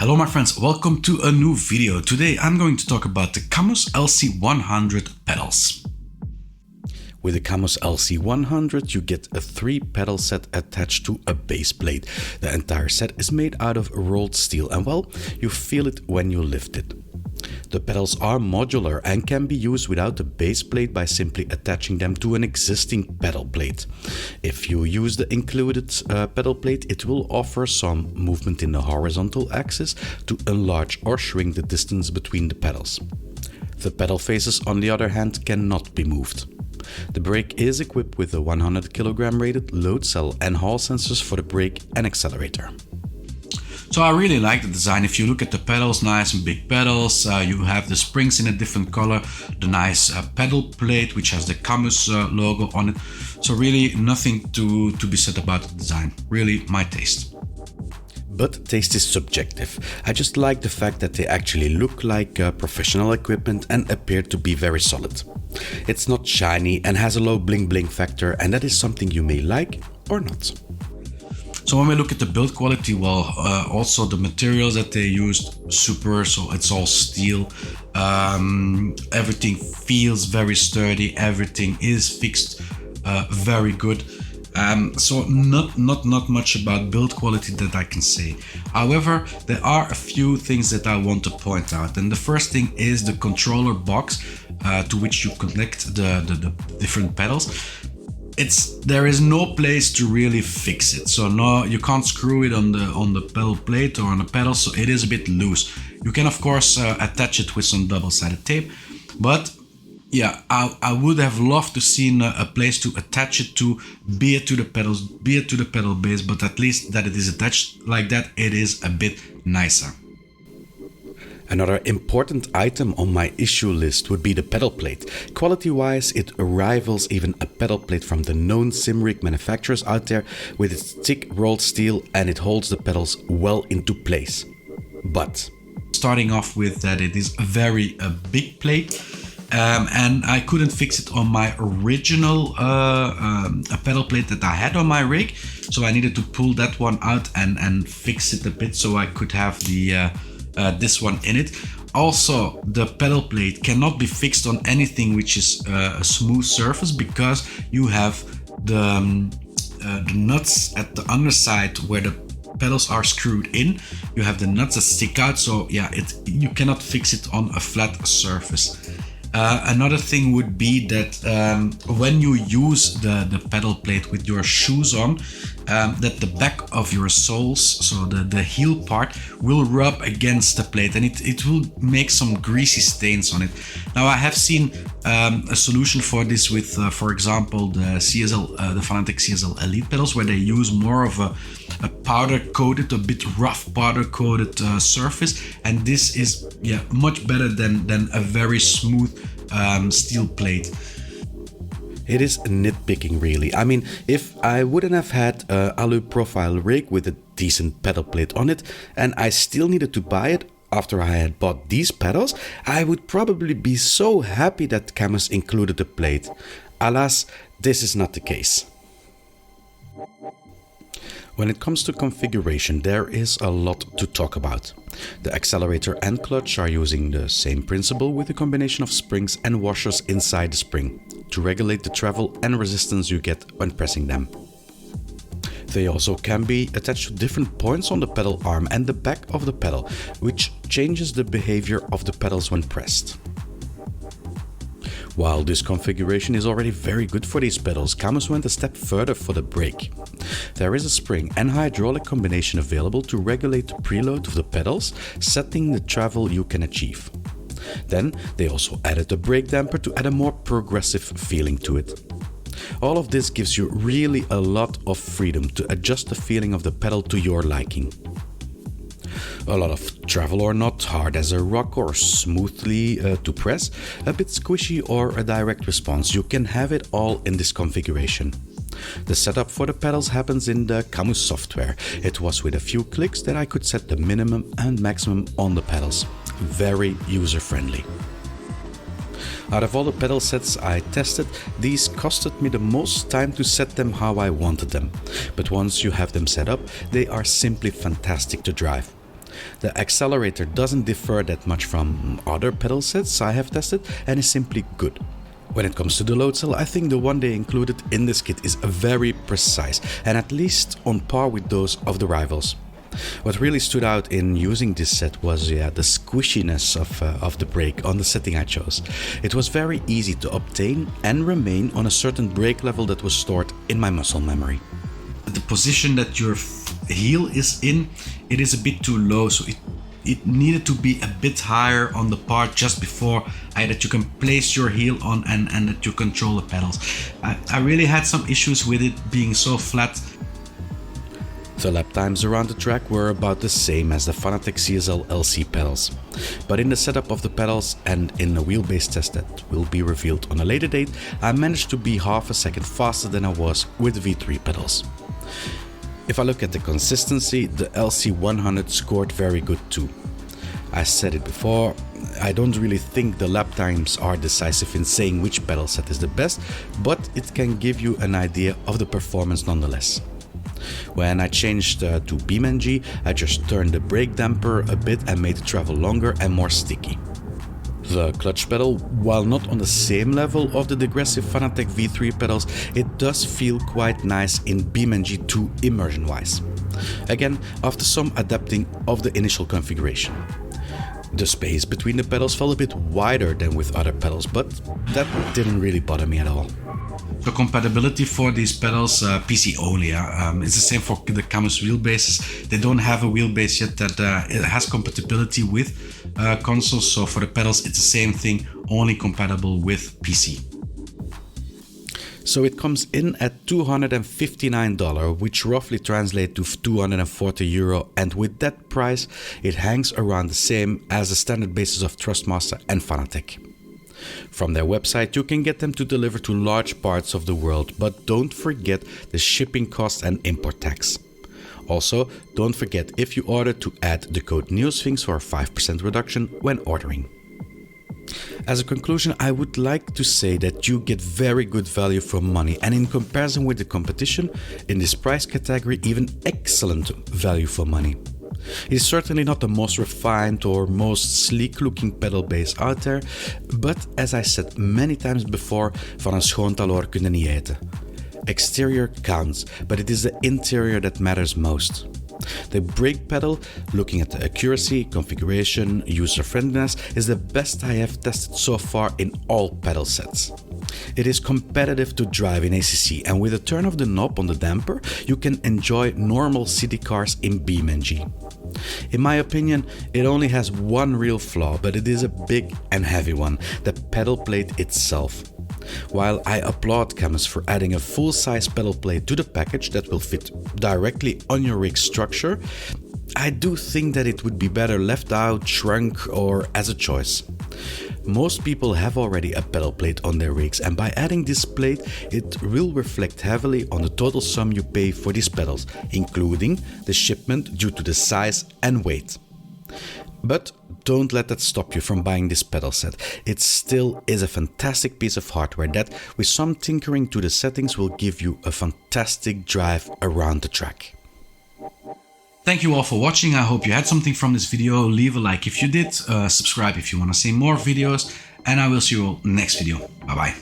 Hello my friends, welcome to a new video. Today I'm going to talk about the CAMMUS LC100 pedals. With the CAMMUS LC100 you get a 3-pedal set attached to a base plate. The entire set is made out of rolled steel and well, you feel it when you lift it. The pedals are modular and can be used without the base plate by simply attaching them to an existing pedal plate. If you use the included pedal plate, it will offer some movement in the horizontal axis to enlarge or shrink the distance between the pedals. The pedal faces, on the other hand, cannot be moved. The brake is equipped with a 100 kg rated load cell and hall sensors for the brake and accelerator. So I really like the design. If you look at the pedals, nice and big pedals, you have the springs in a different color, the nice pedal plate which has the CAMMUS logo on it. So really nothing to be said about the design, really my taste. But taste is subjective. I just like the fact that they actually look like professional equipment and appear to be very solid. It's not shiny and has a low bling bling factor, and that is something you may like or not. So when we look at the build quality, well, also the materials that they used, super, so it's all steel. Everything feels very sturdy, everything is fixed very good. So not much about build quality that I can say. However, there are a few things that I want to point out. And the first thing is the controller box to which you connect the different pedals. There is no place to really fix it, so no, you can't screw it on the pedal plate or on the pedal, so it is a bit loose. You can of course attach it with some double-sided tape, but yeah, I would have loved to see a place to attach it to, be it to the pedals, be it to the pedal base, but at least that it is attached like that, it is a bit nicer. Another important item on my issue list would be the pedal plate. Quality-wise, it rivals even a pedal plate from the known sim rig manufacturers out there with its thick rolled steel, and it holds the pedals well into place. But starting off with that, it is a big plate, and I couldn't fix it on my original pedal plate that I had on my rig, so I needed to pull that one out and fix it a bit so I could have this one in it. Also, the pedal plate cannot be fixed on anything which is a smooth surface, because you have the nuts at the underside where the pedals are screwed in. You have the nuts that stick out, so yeah, you cannot fix it on a flat surface. Another thing would be that when you use the pedal plate with your shoes on, that the back of your soles, so the heel part, will rub against the plate, and it will make some greasy stains on it. Now I have seen a solution for this with, for example, the Fanatec CSL Elite pedals, where they use more of a powder-coated, a bit rough powder-coated surface, and this is much better than a very smooth steel plate. It is nitpicking really. I mean, if I wouldn't have had an alu profile rig with a decent pedal plate on it, and I still needed to buy it after I had bought these pedals, I would probably be so happy that CAMMUS included the plate. Alas, this is not the case. When it comes to configuration, there is a lot to talk about. The accelerator and clutch are using the same principle, with a combination of springs and washers inside the spring to regulate the travel and resistance you get when pressing them. They also can be attached to different points on the pedal arm and the back of the pedal, which changes the behavior of the pedals when pressed. While this configuration is already very good for these pedals, CAMMUS went a step further for the brake. There is a spring and hydraulic combination available to regulate the preload of the pedals, setting the travel you can achieve. Then they also added a brake damper to add a more progressive feeling to it. All of this gives you really a lot of freedom to adjust the feeling of the pedal to your liking. A lot of travel or not, hard as a rock or smoothly to press, a bit squishy or a direct response, you can have it all in this configuration. The setup for the pedals happens in the CAMMUS software. It was with a few clicks that I could set the minimum and maximum on the pedals. Very user-friendly. Out of all the pedal sets I tested, these costed me the most time to set them how I wanted them. But once you have them set up, they are simply fantastic to drive. The accelerator doesn't differ that much from other pedal sets I have tested and is simply good. When it comes to the load cell, I think the one they included in this kit is very precise and at least on par with those of the rivals. What really stood out in using this set was the squishiness of the brake on the setting I chose. It was very easy to obtain and remain on a certain brake level that was stored in my muscle memory. The position that your heel is in, it is a bit too low, so it needed to be a bit higher on the part just before that you can place your heel on and that you control the pedals. I really had some issues with it being so flat. The lap times around the track were about the same as the Fanatec CSL LC pedals, but in the setup of the pedals and in a wheelbase test that will be revealed on a later date, I managed to be half a second faster than I was with V3 pedals. If I look at the consistency, the LC100 scored very good too. I said it before, I don't really think the lap times are decisive in saying which pedal set is the best, but it can give you an idea of the performance nonetheless. When I changed to BeamNG, I just turned the brake damper a bit and made the travel longer and more sticky. The clutch pedal, while not on the same level of the digressive Fanatec V3 pedals, it does feel quite nice in BeamNG 2 immersion wise. Again, after some adapting of the initial configuration. The space between the pedals felt a bit wider than with other pedals, but that didn't really bother me at all. The compatibility for these pedals, PC only. It's the same for the CAMMUS wheelbases. They don't have a wheelbase yet that it has compatibility with consoles. So for the pedals, it's the same thing, only compatible with PC. So it comes in at $259, which roughly translates to 240 euro, and with that price, it hangs around the same as the standard bases of Thrustmaster and Fanatec. From their website, you can get them to deliver to large parts of the world, but don't forget the shipping cost and import tax. Also, don't forget if you order to add the code NEOSPHINX for a 5% reduction when ordering. As a conclusion, I would like to say that you get very good value for money, and in comparison with the competition in this price category, even excellent value for money. It is certainly not the most refined or most sleek looking pedal base out there, but as I said many times before, van een schoon taloor kun je niet eten. Exterior counts, but it is the interior that matters most. The brake pedal, looking at the accuracy, configuration, user friendliness, is the best I have tested so far in all pedal sets. It is competitive to drive in ACC, and with a turn of the knob on the damper, you can enjoy normal city cars in BeamNG. In my opinion, it only has one real flaw, but it is a big and heavy one, the pedal plate itself. While I applaud CAMMUS for adding a full-size pedal plate to the package that will fit directly on your rig structure, I do think that it would be better left out, shrunk, or as a choice. Most people have already a pedal plate on their rigs, and by adding this plate, it will reflect heavily on the total sum you pay for these pedals, including the shipment due to the size and weight. But don't let that stop you from buying this pedal set. It still is a fantastic piece of hardware that, with some tinkering to the settings, will give you a fantastic drive around the track. Thank you all for watching. I hope you had something from this video. Leave a like if you did, subscribe if you want to see more videos, and I will see you all next video. Bye bye.